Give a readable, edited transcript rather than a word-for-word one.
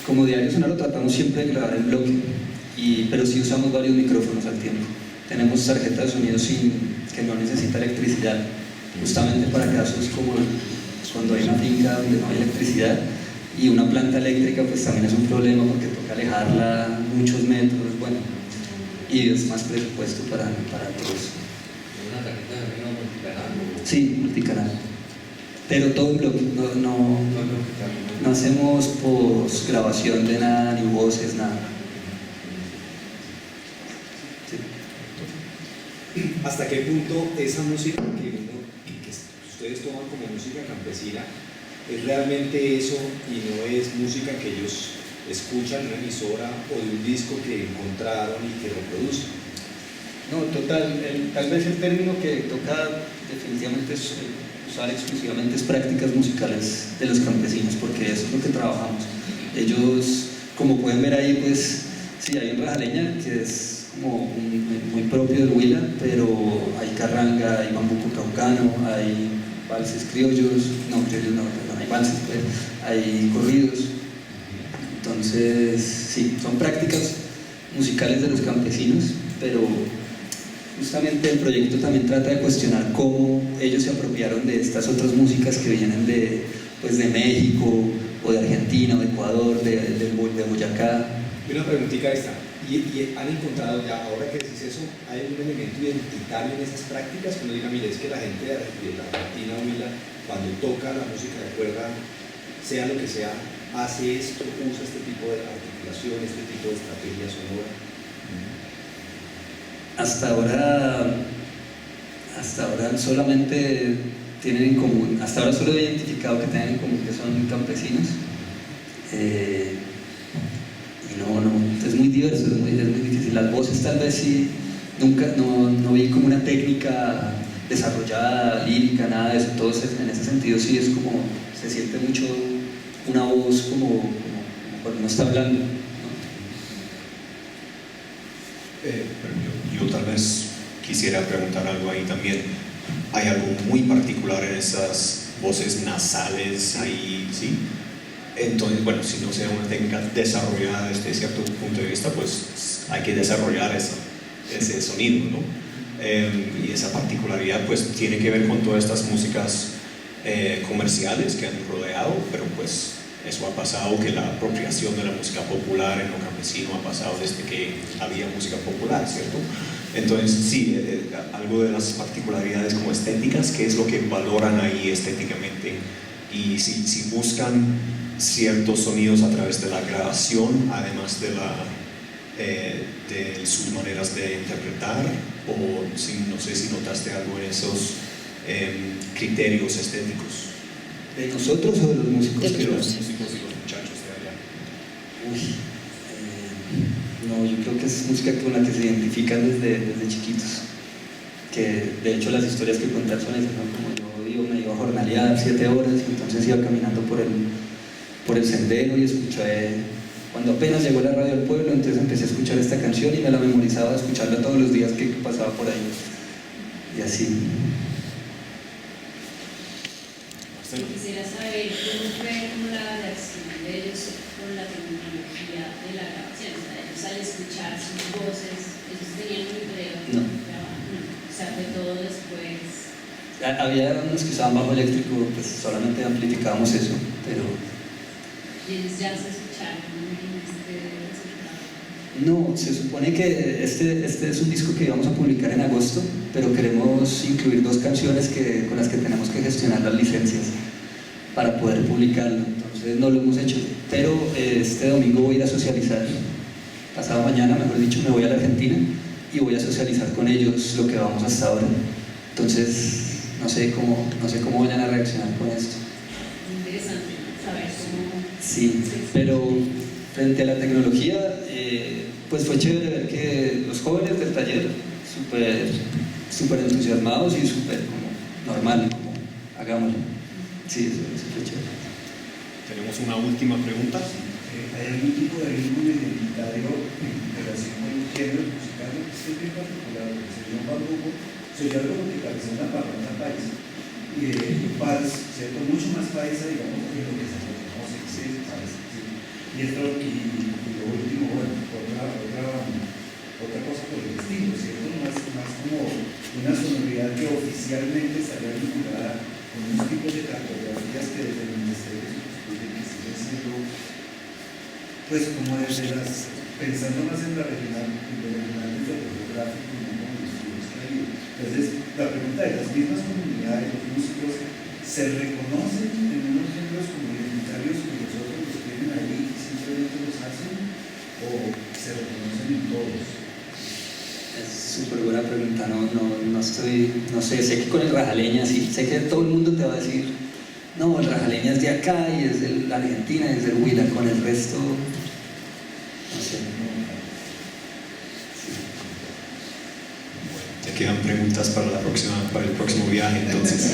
como Diario Sonoro tratamos siempre de grabar en bloque, pero sí usamos varios micrófonos al tiempo. Tenemos tarjeta de sonido que no necesita electricidad, justamente para casos como cuando hay una finca donde no hay electricidad, y una planta eléctrica pues también es un problema porque toca alejarla muchos metros, bueno, y es más presupuesto para todos. ¿Una tarjeta de sonido multicanal? Sí, multicanal, pero todo en bloque, no hacemos postgrabación de nada, ni voces, nada. Sí. ¿Hasta qué punto esa música que ustedes toman como música campesina es realmente eso y no es música que ellos escuchan en una emisora o de un disco que encontraron y que reproducen? No, total, tal vez el término que toca definitivamente es usar exclusivamente es prácticas musicales de los campesinos, porque eso es lo que trabajamos. Ellos, como pueden ver ahí, pues sí, hay un rajaleña que es como muy propio del Huila, pero hay carranga, hay bambuco caucano, hay valses criollos, no, perdón, hay valses, pues, hay corridos. Entonces, sí, son prácticas musicales de los campesinos, pero justamente el proyecto también trata de cuestionar cómo ellos se apropiaron de estas otras músicas que vienen de México, o de Argentina, o de Ecuador, de Boyacá. Y una preguntita esta, ¿y han encontrado ya, ahora que decís eso, hay un elemento identitario en esas prácticas? Que uno diga, mire, es que la gente de la Argentina o Huila, cuando toca la música de cuerda, sea lo que sea, hace esto, usa este tipo de articulación, este tipo de estrategia sonora. Hasta ahora solamente tienen en común, hasta ahora solo he identificado que tienen en común que son campesinos, y no, es muy diverso, es muy difícil. Las voces tal vez sí, nunca, no vi como una técnica desarrollada, lírica, nada de eso. Entonces en ese sentido sí es como, se siente mucho una voz como cuando uno está hablando, ¿no? Yo tal vez quisiera preguntar algo ahí también. ¿Hay algo muy particular en esas voces nasales ahí, sí? Entonces, bueno, si no sea una técnica desarrollada desde cierto punto de vista, pues hay que desarrollar ese sonido, ¿no? Y esa particularidad pues tiene que ver con todas estas músicas comerciales que han rodeado, pero pues eso ha pasado, que la apropiación de la música popular en lo campesino ha pasado desde que había música popular, ¿cierto? Entonces sí, algo de las particularidades como estéticas, ¿qué es lo que valoran ahí estéticamente? Y si buscan ciertos sonidos a través de la grabación, además de sus maneras de interpretar, o no sé si notaste algo en esos criterios estéticos. ¿De nosotros o de los músicos? De los músicos y los muchachos de allá. No, yo creo que es música con la que se identifican desde chiquitos, que de hecho las historias que cuentan son esas, ¿no? Como me iba a jornalear 7 horas y entonces iba caminando por el sendero y escuché, cuando apenas llegó la radio al pueblo, entonces empecé a escuchar esta canción y me la memorizaba, escucharla todos los días que pasaba por ahí, y así. Quisiera saber cómo fue la reacción de ellos con la tecnología de la grabación. O sea, ellos al escuchar sus voces, ellos tenían un video No. O sea, fue todo después. Había unos que usaban bajo eléctrico, pues solamente amplificábamos eso, pero... ¿Y ellos ya se escucharon en este resultado? No, se supone que este es un disco que íbamos a publicar en agosto, pero queremos incluir 2 canciones con las que tenemos que gestionar las licencias para poder publicarlo, entonces no lo hemos hecho, pero este domingo voy a ir a socializar, pasado mañana, mejor dicho, me voy a la Argentina y voy a socializar con ellos lo que vamos hasta ahora, entonces no sé cómo vayan a reaccionar con esto. Interesante saber cómo... Sí, pero frente a la tecnología, pues fue chévere ver que los jóvenes del taller súper entusiasmados y súper como normal, como hagámoslo. Sí, eso fue chévere. Tenemos una última pregunta. ¿Hay algún tipo de ritmo identitario en relación con los géneros musicales? Este es bien particular, porque se llama bambuco, se llama algo que parece una parranda paisa, y vals, ¿cierto? Mucho más paisa, digamos, que lo que se conoce, ¿sí? Y lo último, bueno, otra cosa por el estilo, ¿cierto? Más como una sonoridad que oficialmente estaría vinculada con unos tipos de cartografías que desde el Ministerio de Cultura que siguen siendo, pues como desde las, pensando más en la regional, desde el fotográfico, ¿no? Como los estudios que hay. Entonces, la pregunta es, ¿las mismas comunidades, los músicos, se reconocen en unos géneros como identitarios que los otros los tienen ahí y simplemente los hacen, o se reconocen en todos? Es súper buena pregunta, no sé, sé que con el Rajaleña sí, sé que todo el mundo te va a decir, no, el Rajaleña es de acá y es de la Argentina, es del Huila, con el resto, no sé. Te quedan preguntas para el próximo viaje, entonces.